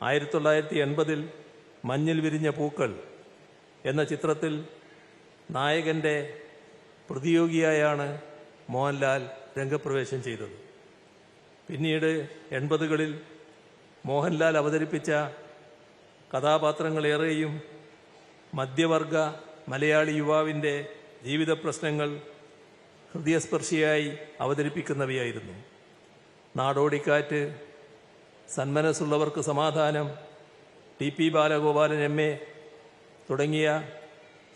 1980 മഞ്ഞിൽ വിരിഞ്ഞ പൂക്കൾ എന്ന ചിത്രത്തിൽ നായകൻ്റെ പ്രതിയോഗിയായാണ് മോഹൻലാൽ രംഗപ്രവേശം ചെയ്തത്. പിന്നീട് 80കളിൽ മോഹൻലാൽ അവതരിപ്പിച്ച കഥാപാത്രങ്ങളേറെയും മധ്യവർഗ മലയാളി യുവാവിൻ്റെ ജീവിത പ്രശ്നങ്ങൾ ഹൃദയസ്പർശിയായി അവതരിപ്പിക്കുന്നവയായിരുന്നു. നാടോടിക്കാറ്റ്, സന്മനസ്സുള്ളവർക്ക് സമാധാനം, TP ബാലഗോപാലൻ MA തുടങ്ങിയ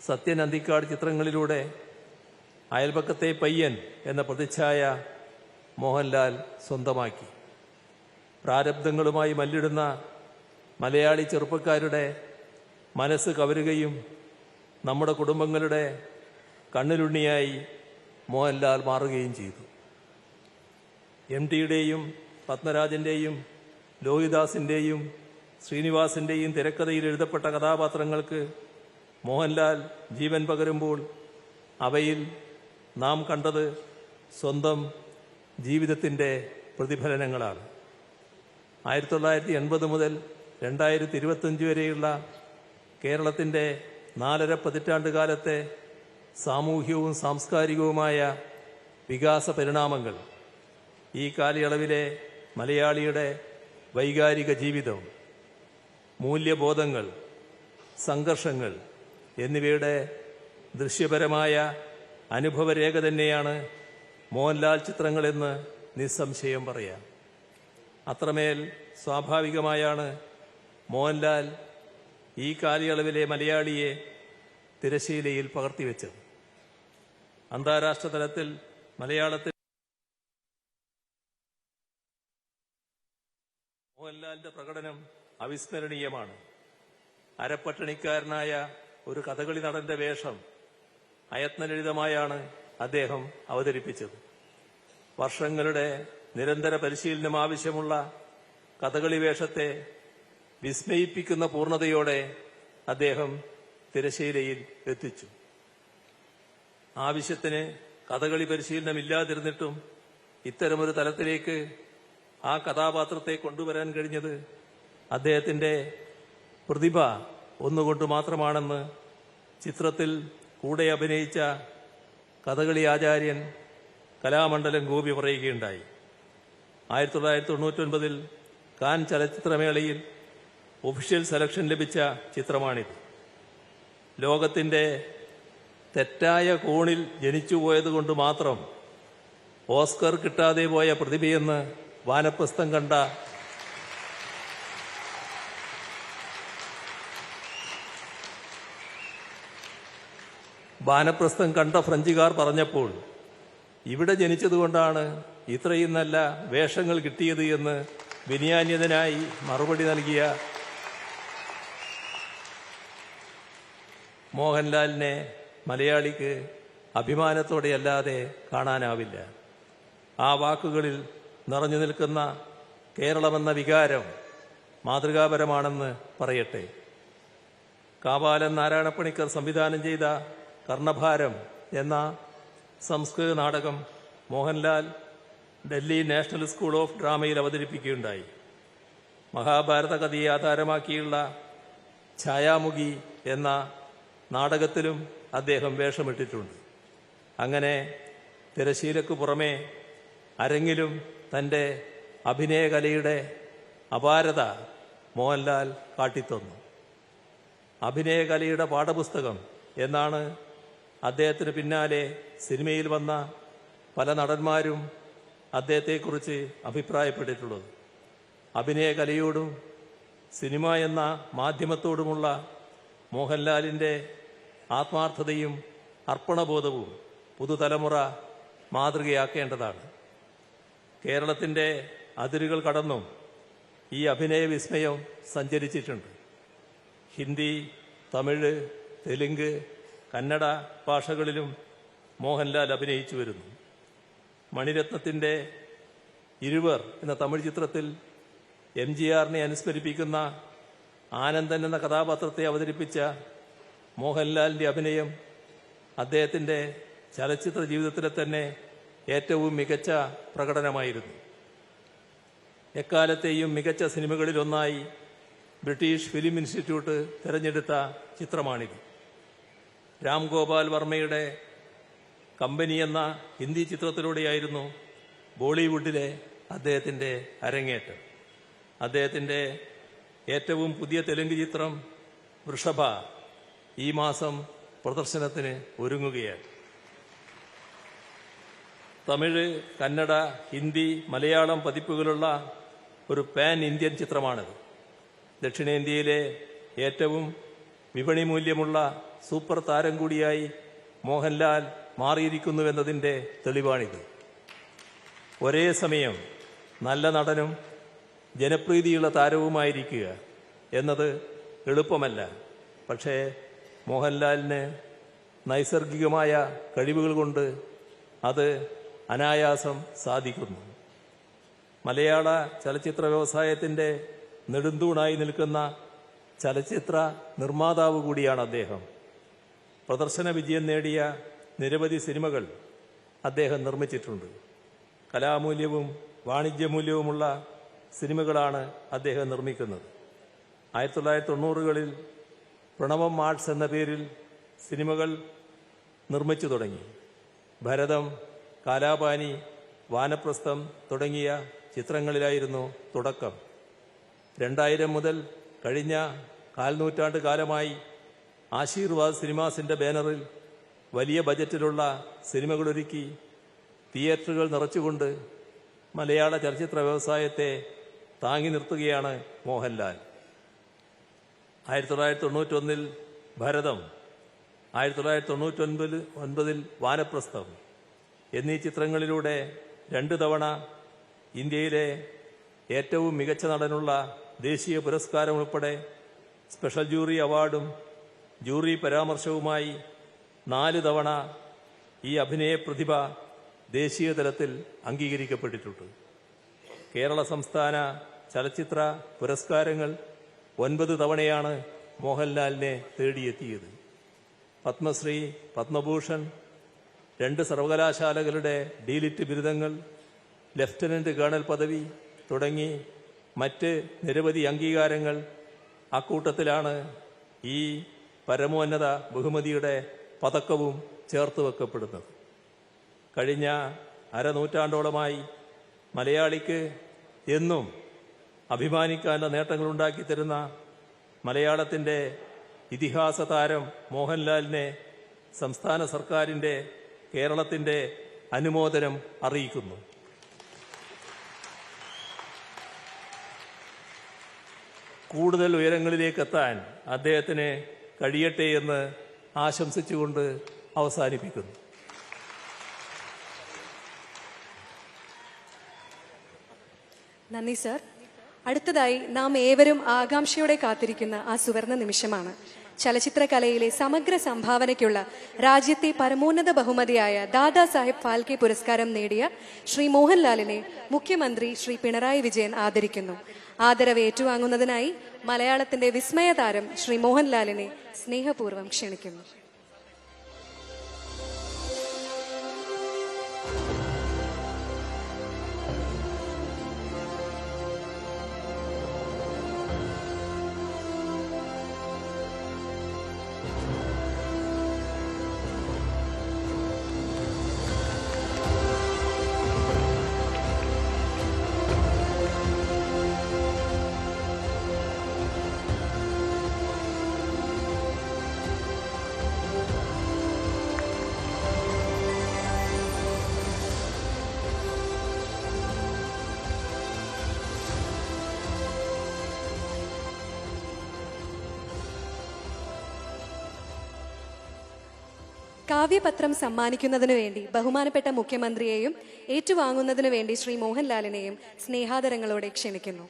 സത്യൻ അന്തിക്കാട് ചിത്രങ്ങളിലൂടെ അയൽപക്കത്തെ പയ്യൻ എന്ന പ്രതിച്ഛായ മോഹൻലാൽ സ്വന്തമാക്കി. പ്രാരബ്ധങ്ങളുമായി മല്ലിടുന്ന മലയാളി ചെറുപ്പക്കാരുടെ മനസ്സ് കവരുകയും നമ്മുടെ കുടുംബങ്ങളുടെ കണ്ണിലുണ്ണിയായി മോഹൻലാൽ മാറുകയും ചെയ്തു. MTയുടെയും പത്മരാജൻ്റെയും ലോഹിദാസിൻ്റെയും ശ്രീനിവാസിൻ്റെയും തിരക്കഥയിൽ എഴുതപ്പെട്ട കഥാപാത്രങ്ങൾക്ക് മോഹൻലാൽ ജീവൻ പകരുമ്പോൾ അവയിൽ നാം കണ്ടത് സ്വന്തം ജീവിതത്തിൻ്റെ പ്രതിഫലനങ്ങളാണ്. 1980 മുതൽ 2025 വരെയുള്ള കേരളത്തിൻ്റെ 4.5 പതിറ്റാണ്ട് കാലത്തെ സാമൂഹ്യവും സാംസ്കാരികവുമായ വികാസ പരിണാമങ്ങൾ, ഈ കാലയളവിലെ മലയാളിയുടെ വൈകാരിക ജീവിതം, മൂല്യബോധങ്ങൾ, സംഘർഷങ്ങൾ എന്നിവയുടെ ദൃശ്യപരമായ അനുഭവരേഖ തന്നെയാണ് മോഹൻലാൽ ചിത്രങ്ങളെന്ന് നിസ്സംശയം പറയാം. അത്രമേൽ സ്വാഭാവികമായാണ് മോഹൻലാൽ ഈ കാലയളവിലെ മലയാളിയെ തിരശ്ശീലയിൽ പകർത്തിവെച്ചത്. അന്താരാഷ്ട്ര തലത്തിൽ മലയാളത്തിൽ മോഹൻലാലിന്റെ പ്രകടനം അവിസ്മരണീയമാണ്. അരപ്പട്ടണിക്കാരനായ ഒരു കഥകളി നടന്റെ വേഷം അയത്നലളിതമായാണ് അദ്ദേഹം അവതരിപ്പിച്ചത്. വർഷങ്ങളുടെ നിരന്തര പരിശീലനം ആവശ്യമുള്ള കഥകളി വേഷത്തെ വിസ്മയിപ്പിക്കുന്ന പൂർണ്ണതയോടെ അദ്ദേഹം തിരശ്ശീലയിൽ എത്തിച്ചു. ആവശ്യത്തിന് കഥകളി പരിശീലനമില്ലാതിരുന്നിട്ടും ഇത്തരമൊരു തലത്തിലേക്ക് ആ കഥാപാത്രത്തെ കൊണ്ടുവരാൻ കഴിഞ്ഞത് അദ്ദേഹത്തിൻ്റെ പ്രതിഭ ഒന്നുകൊണ്ട് മാത്രമാണെന്ന് ചിത്രത്തിൽ കൂടെ അഭിനയിച്ച കഥകളി ആചാര്യൻ കലാമണ്ഡലം ഗോപി പറയുകയുണ്ടായി. 1999 കാൻ ചലച്ചിത്രമേളയിൽ ഒഫീഷ്യൽ സെലക്ഷൻ ലഭിച്ച ചിത്രമാണിത്. ലോകത്തിൻ്റെ തെറ്റായ കോണിൽ ജനിച്ചുപോയതുകൊണ്ട് മാത്രം ഓസ്കർ കിട്ടാതെ പോയ പ്രതിഭയെന്ന് വാനപ്രസ്ഥം കണ്ട ഫ്രഞ്ചുകാർ പറഞ്ഞപ്പോൾ ഇവിടെ ജനിച്ചതുകൊണ്ടാണ് ഇത്രയും നല്ല വേഷങ്ങൾ കിട്ടിയത് എന്ന് വിനയാന്യതനായി മറുപടി നൽകിയ മോഹൻലാലിനെ മലയാളിക്ക് അഭിമാനത്തോടെയല്ലാതെ കാണാനാവില്ല. ആ വാക്കുകളിൽ നിറഞ്ഞു നിൽക്കുന്ന കേരളമെന്ന വികാരം മാതൃകാപരമാണെന്ന് പറയട്ടെ. കാവാലൻ നാരായണപ്പണിക്കർ സംവിധാനം ചെയ്ത കർണഭാരം എന്ന സംസ്കൃത നാടകം Mohanlal Delhi national school of ഡ്രാമയിൽ അവതരിപ്പിക്കുകയുണ്ടായി. മഹാഭാരത കഥയെ ആധാരമാക്കിയുള്ള ഛായാമുഖി എന്ന നാടകത്തിലും അദ്ദേഹം വേഷമിട്ടിട്ടുണ്ട്. അങ്ങനെ തിരശ്ശീലയ്ക്കു പുറമെ അരങ്ങിലും തൻ്റെ അഭിനയകലയുടെ അപാരത മോഹൻലാൽ കാട്ടിത്തന്നു. അഭിനയകലയുടെ പാഠപുസ്തകം എന്നാണ് അദ്ദേഹത്തിന് പിന്നാലെ സിനിമയിൽ വന്ന പല നടന്മാരും അദ്ദേഹത്തെക്കുറിച്ച് അഭിപ്രായപ്പെട്ടിട്ടുള്ളത്. അഭിനയകലയോടും സിനിമ എന്ന മാധ്യമത്തോടുമുള്ള മോഹൻലാലിൻ്റെ ആത്മാർത്ഥതയും അർപ്പണബോധവും പുതുതലമുറ മാതൃകയാക്കേണ്ടതാണ്. കേരളത്തിൻ്റെ അതിരുകൾ കടന്നും ഈ അഭിനയ വിസ്മയം സഞ്ചരിച്ചിട്ടുണ്ട്. ഹിന്ദി, തമിഴ്, തെലുങ്ക്, കന്നഡ ഭാഷകളിലും മോഹൻലാൽ അഭിനയിച്ചു വരുന്നു. മണിരത്നത്തിൻ്റെ ഇരുവർ എന്ന തമിഴ് ചിത്രത്തിൽ MGRനെ അനുസ്മരിപ്പിക്കുന്ന ആനന്ദൻ എന്ന കഥാപാത്രത്തെ അവതരിപ്പിച്ച മോഹൻലാലിൻ്റെ അഭിനയം അദ്ദേഹത്തിൻ്റെ ചലച്ചിത്ര ജീവിതത്തിലെ തന്നെ ഏറ്റവും മികച്ച പ്രകടനമായിരുന്നു. എക്കാലത്തെയും മികച്ച സിനിമകളിലൊന്നായി ബ്രിട്ടീഷ് ഫിലിം ഇൻസ്റ്റിറ്റ്യൂട്ട് തിരഞ്ഞെടുത്ത ചിത്രമാണിത്. രാം ഗോപാൽ വർമ്മയുടെ കമ്പനി എന്ന ഹിന്ദി ചിത്രത്തിലൂടെയായിരുന്നു ബോളിവുഡിലെ അദ്ദേഹത്തിൻ്റെ അരങ്ങേറ്റം. അദ്ദേഹത്തിൻ്റെ ഏറ്റവും പുതിയ തെലുങ്ക് ചിത്രം വൃഷഭ ഈ മാസം പ്രദർശനത്തിന് ഒരുങ്ങുകയാണ്. തമിഴ്, കന്നഡ, ഹിന്ദി, മലയാളം പതിപ്പുകളുള്ള ഒരു പാൻ ഇന്ത്യൻ ചിത്രമാണിത്. ദക്ഷിണേന്ത്യയിലെ ഏറ്റവും വിപണി മൂല്യമുള്ള സൂപ്പർ താരം കൂടിയായി മോഹൻലാൽ മാറിയിരിക്കുന്നുവെന്നതിൻ്റെ തെളിവാണിത്. ഒരേ സമയം നല്ല നടനും ജനപ്രീതിയുള്ള താരവുമായിരിക്കുക എന്നത് എളുപ്പമല്ല. പക്ഷേ മോഹൻലാലിന് നൈസർഗികമായ കഴിവുകൾ കൊണ്ട് അത് അനായാസം സാധിക്കുന്നു. മലയാള ചലച്ചിത്ര വ്യവസായത്തിൻ്റെ നെടുന്തൂണായി നിൽക്കുന്ന ചലച്ചിത്ര നിർമ്മാതാവ് കൂടിയാണ് അദ്ദേഹം. പ്രദർശന വിജയം നേടിയ നിരവധി സിനിമകൾ അദ്ദേഹം നിർമ്മിച്ചിട്ടുണ്ട്. കലാമൂല്യവും വാണിജ്യമൂല്യവുമുള്ള സിനിമകളാണ് അദ്ദേഹം നിർമ്മിക്കുന്നത്. 1990കളിൽ പ്രണവം ആർട്സ് എന്ന പേരിൽ സിനിമകൾ നിർമ്മിച്ചു തുടങ്ങി. ഭരതം, കാലാപാനി, വാനപ്രസ്ഥം തുടങ്ങിയ ചിത്രങ്ങളിലായിരുന്നു തുടക്കം. 2000 മുതൽ കഴിഞ്ഞ കാൽനൂറ്റാണ്ട് കാലമായി ആശീർവാദ് സിനിമാസിൻ്റെ ബാനറിൽ വലിയ ബജറ്റിലുള്ള സിനിമകളൊരുക്കി തിയേറ്ററുകൾ നിറച്ചുകൊണ്ട് മലയാള ചലച്ചിത്ര വ്യവസായത്തെ താങ്ങി നിർത്തുകയാണ് മോഹൻലാൽ. 1991 ഭരതം, 1999 വാനപ്രസ്ഥം എന്നീ ചിത്രങ്ങളിലൂടെ 2 തവണ ഇന്ത്യയിലെ ഏറ്റവും മികച്ച നടനുള്ള ദേശീയ പുരസ്കാരം ഉൾപ്പെടെ സ്പെഷ്യൽ ജൂറി അവാർഡും ജൂറി പരാമർശവുമായി 4 തവണ ഈ അഭിനയ പ്രതിഭ ദേശീയ തലത്തിൽ അംഗീകരിക്കപ്പെട്ടിട്ടുണ്ട്. കേരള സംസ്ഥാന ചലച്ചിത്ര പുരസ്കാരങ്ങൾ 9 തവണയാണ് മോഹൻലാലിനെ തേടിയെത്തിയത്. പത്മശ്രീ, പത്മഭൂഷൺ, 2 സർവകലാശാലകളുടെ ഡീലിറ്റ് ബിരുദങ്ങൾ, ലഫ്റ്റനന്റ് കേണൽ പദവി തുടങ്ങി മറ്റ് നിരവധി അംഗീകാരങ്ങൾ. അക്കൂട്ടത്തിലാണ് ഈ പരമോന്നത ബഹുമതിയുടെ പതക്കവും ചേർത്ത് വെക്കപ്പെടുന്നത്. കഴിഞ്ഞ അരനൂറ്റാണ്ടോളമായി മലയാളിക്ക് എന്നും അഭിമാനിക്കാനുള്ള നേട്ടങ്ങളുണ്ടാക്കി തരുന്ന മലയാളത്തിൻ്റെ ഇതിഹാസ താരം മോഹൻലാലിനെ സംസ്ഥാന സർക്കാരിൻ്റെ കേരളത്തിൻ്റെ അനുമോദനം അറിയിക്കുന്നു. കൂടുതൽ ഉയരങ്ങളിലേക്കെത്താൻ അദ്ദേഹത്തിന് കഴിയട്ടെ എന്ന് ആശംസിച്ചുകൊണ്ട് അവസാനിപ്പിക്കുന്നു. നന്ദി സർ. അടുത്തതായി നാം ഏവരും ആകാംക്ഷയോടെ കാത്തിരിക്കുന്ന ആ സുവർണ നിമിഷമാണ്. ചലച്ചിത്ര കലയിലെ സമഗ്ര സംഭാവനയ്ക്കുള്ള രാജ്യത്തെ പരമോന്നത ബഹുമതിയായ ദാദാ സാഹിബ് ഫാൽക്കെ പുരസ്കാരം നേടിയ ശ്രീ മോഹൻലാലിനെ മുഖ്യമന്ത്രി ശ്രീ പിണറായി വിജയൻ ആദരിക്കുന്നു. ആദരവ് ഏറ്റുവാങ്ങുന്നതിനായി മലയാളത്തിന്റെ വിസ്മയതാരം ശ്രീ മോഹൻലാലിനെ സ്നേഹപൂർവ്വം ക്ഷണിക്കുന്നു. കാവ്യപത്രം സമ്മാനിക്കുന്നതിനു വേണ്ടി ബഹുമാനപ്പെട്ട മുഖ്യമന്ത്രിയെയും ഏറ്റുവാങ്ങുന്നതിനു വേണ്ടി ശ്രീ മോഹൻലാലിനെയും സ്നേഹാദരങ്ങളോടെ ക്ഷണിക്കുന്നു.